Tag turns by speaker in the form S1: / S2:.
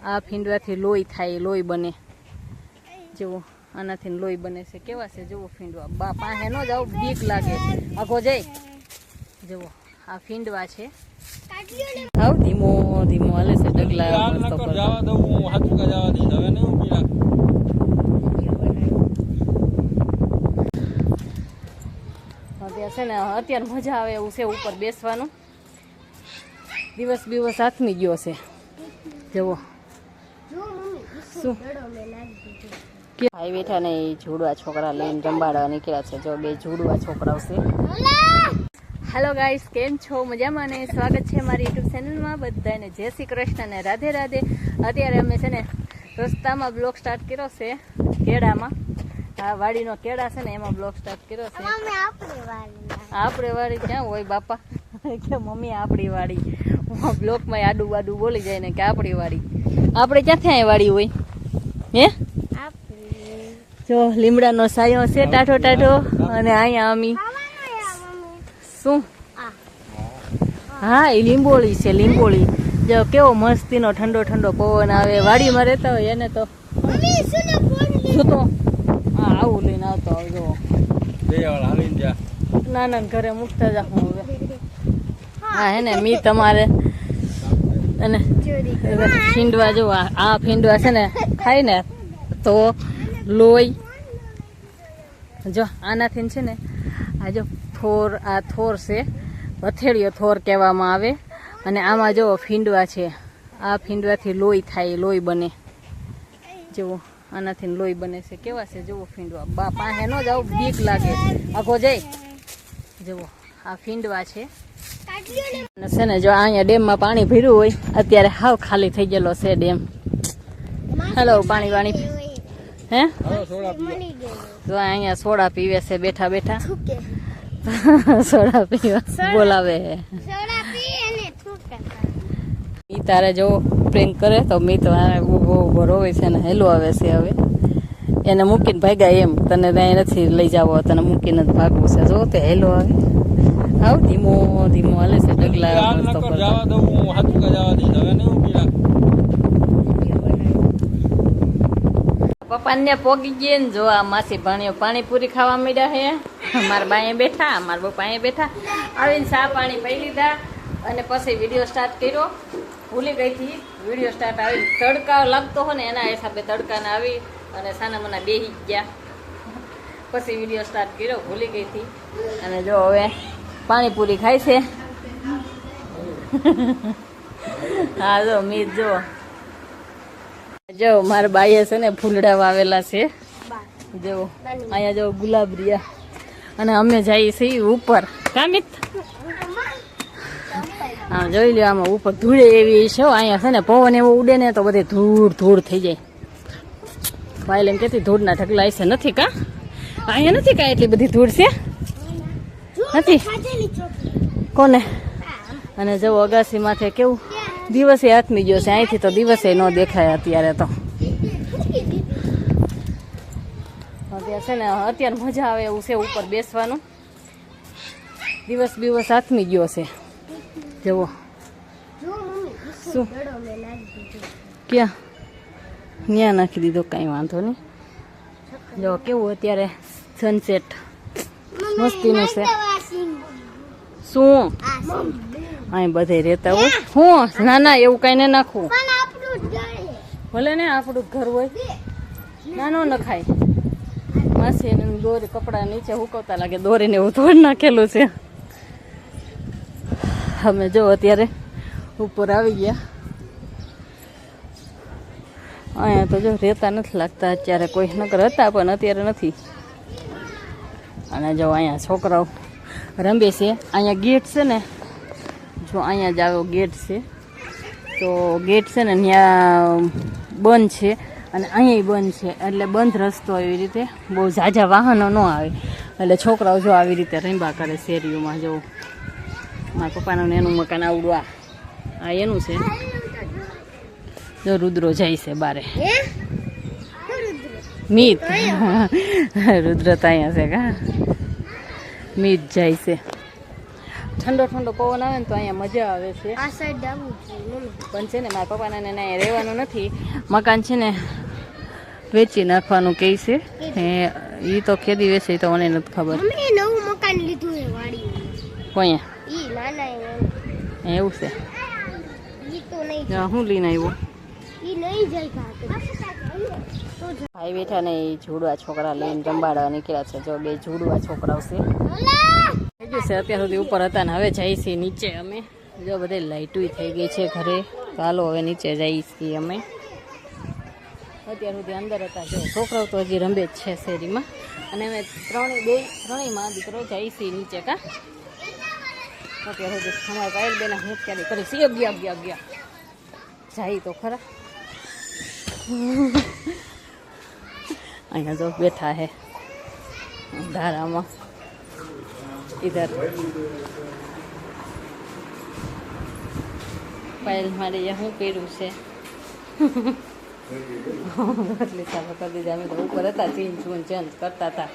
S1: આ ફીંડવાથી લોહી થાય, લોહી બને. જુઓ આનાથી લોહી બને છે. કેવા છે જુઓ ફીંડવા. બા પાસે ન જાવ, બીક લાગે. આગો જઈ જુઓ આ ફીંડવા છે. હાવ ધીમો ધીમો હાલે છે. ડગલા છે ને અત્યારે મજા આવે એવું છે ઉપર બેસવાનું. દિવસ બીવસ હાથમી ગયો છે. જુઓ શું ભાઈ બેઠા ને ઝૂડવા છોકરા લઈને રંબાડવા નીકળ્યા છે. જો બે ઝૂડવા છોકરાઓ છે. હેલો ગાઈસ, કેમ છો? મજામાં ને? સ્વાગત છે મારી યુટ્યુબ ચેનલમાં. બધાને જય શ્રી કૃષ્ણ ને રાધે રાધે. અત્યારે અમે છે ને રસ્તામાં બ્લોગ સ્ટાર્ટ કર્યો છે કેળામાં. આ વાડીનો કેળા છે ને એમાં બ્લોગ સ્ટાર્ટ કર્યો છે. આપણે વાડી ક્યાં હોય બાપા? કે મમ્મી આપણી વાડી. બ્લોગમાં આડું બાડું બોલી જાય ને કે આપણી વાડી. આપણે ક્યાંથી અહીં વાડી હોય? હે જો લીમડાનો સાયો છે ટાઢો ટાઢો. અને અહીંયા અમી શું? હા એ લીંબોળી છે. લીંબોળી જો કેવો મસ્તીનો ઠંડો ઠંડો પવન આવે. વાડીમાં રહેતા હોય એને તો શું તો હા આવું લઈને આવતો આવજો. નાના ઘરે મૂકતા જા હું હવે. હા હે ને મી તમારે અને ફીંડવા જો આ ફીંડવા છે ને ખાય ને તો લોહી જો આનાથી છે ને આ જો થોર, આ થોર છે હથેળીઓ થોર કહેવામાં આવે. અને આમાં જો ફીંડવા છે. આ ફીંડવાથી લોહી થાય, લોહી બને. જુઓ આનાથી લોહી બને છે. કેવા છે જુઓ ફીંડવા. બા પાસે ન જાવ, બીક લાગે. આગો જઈ જુઓ આ ફીંડવા છે. છે ને જો અહીંયા ડેમમાં પાણી ભર્યું હોય. અત્યારે હાવ ખાલી થઈ ગયેલો છે ડેમ. હેલો પાણી વાણી હે જો અહીંયા સોડા પીવે છે બેઠા બેઠા. સોડા પીવા બોલાવે. મી તારે જો પ્રેન્ક કરે તો મી તો ઉભો રોવે છે ને હેલો આવે છે. હવે એને મૂકીને ભાગ્યા એમ. તને ત્યાં નથી લઈ જાવો, તને મૂકીને જ ભાગવું છે. જો તે હેલો આવે. હાવ ધીમો ધીમો હાલે છે. ડગલા પપ્પાને પોગી ગઈ ને જો આ માસી ભાણીઓ પાણીપુરી ખાવા માંડ્યા છે. મારા બાએ બેઠા, મારા પપ્પા અહીંયા બેઠા. આવીને ચા પાણી પી લીધા અને પછી વિડીયો સ્ટાર્ટ કર્યો. ભૂલી ગઈ હતી વિડીયો સ્ટાર્ટ આવી. તડકા લાગતો હોય ને એના હિસાબે તડકાને આવી અને સાના મના બેસી ગયા. પછી વિડીયો સ્ટાર્ટ કર્યો, ભૂલી ગઈ હતી. અને જો હવે પાણીપુરી ખાય છે. હા જો મીત જો મારા બાઈએ છે ને ફૂલડા વાવેલા છે. જો અહીંયા જો ગુલાબરિયા. અને અમે જઈએ છીએ ઉપર. કામિત હા જોઈ લ્યો આમાં ઉપર ધૂળે એવી છે. અહીંયા છે ને પવન એવો ઉડે ને તો બધે ધૂળ ધૂળ થઈ જાય. ભાઈ એમ કેતી ધૂળના ઢગલા છે. નથી કા અહીંયા નથી કા એટલી બધી ધૂળ છે નથી કોને. અને જો અગાસી માથે કેવું દિવસે હાથમી ગયો છે. અહીંથી તો દિવસે ન દેખાય અત્યારે તો. અત્યારે છે ને અત્યારે મજા આવે એવું છે ઉપર બેસવાનું. દિવસ બીવસ હાથમી ગયો છે. જુઓ શું ક્યાં ત્યાં નાખી દીધો. કાંઈ વાંધો નહીં. જો કેવું અત્યારે સનસેટ મસ્તીનું છે. શું અહીં બધે રહેતા હોય. હું ના ના એવું કઈ ને નાખવું ભલે ને આપણું ઘર હોય. નાનો ન ખાય. માસી દોરી કપડા નીચે હુકવતા લાગે. દોરીને એવું થોડું નાખેલું છે. અમે જો અત્યારે ઉપર આવી ગયા. અહીંયા તો જો રહેતા નથી લાગતા અત્યારે કોઈ. નકર હતા પણ અત્યારે નથી. અને જો અહીંયા છોકરાઓ રમે છે. અહીંયા ગેટ છે ને જો અહીંયા જ આવ્યો ગેટ છે. તો ગેટ છે ને ત્યાં બંધ છે અને અહીંયા બંધ છે. એટલે બંધ રસ્તો એવી રીતે બહુ ઝાઝા વાહનો ન આવે. એટલે છોકરાઓ જો આવી રીતે રંબા કરે શેરીઓમાં. જો મારા પપ્પાનું એનું મકાન આવડું આ એનું છે. જો રુદ્રો જાય છે બારે. મીત રુદ્ર તો અહીંયા છે કા. મીત જાય છે. ઠંડો ઠંડો પવન આવે ને તો અહીંયા મજા આવે છે.
S2: આ સાઈડ આવું જોઈએ
S1: પણ છે ને મારા પપ્પાને ને અહીંયા રહેવાનું નથી. મકાન છે ને વેચી નાખવાનું કહે છે. એ તો કેદી વેચે એ તો મને નથી ખબર.
S2: મમ્મી નવું મકાન લીધું છે વાડી.
S1: કોઈ
S2: ઈ નાના
S1: એવું છે.
S2: ઈ તો નહીં.
S1: હું લઈને આવ્યો.
S2: ઈ નહીં જાય
S1: ભાઈ બેઠા ને એ જોડવા છોકરા લઈને જંબાડવા નીકળ્યા છે. જો બે જોડવા છોકરાઓ છે. થઈ ગયું છે અત્યાર સુધી ઉપર હતા ને હવે જઈએ છીએ નીચે અમે. જો બધે લાઇટું થઈ ગઈ છે ઘરે. ચાલો હવે નીચે જઈએ છીએ અમે. અત્યાર સુધી અંદર હતા. જો છોકરાઓ તો હજી રમે જ છે શેરીમાં. અને અમે ત્રણેય માં દીકરો જઈએ છીએ નીચે. કા અત્યાર સુધી અમારા પાયલ બેન હું ક્યારે કરીશ. ગયા જાય તો ખરા. અહીંયા જો બેઠા હે ધારામાં. इधर पायल मारे यहाँ पेरू से એટલે સાફ કરી દીધા. અમે તો ઉપર હતા ચેન્જ કરતા હતા.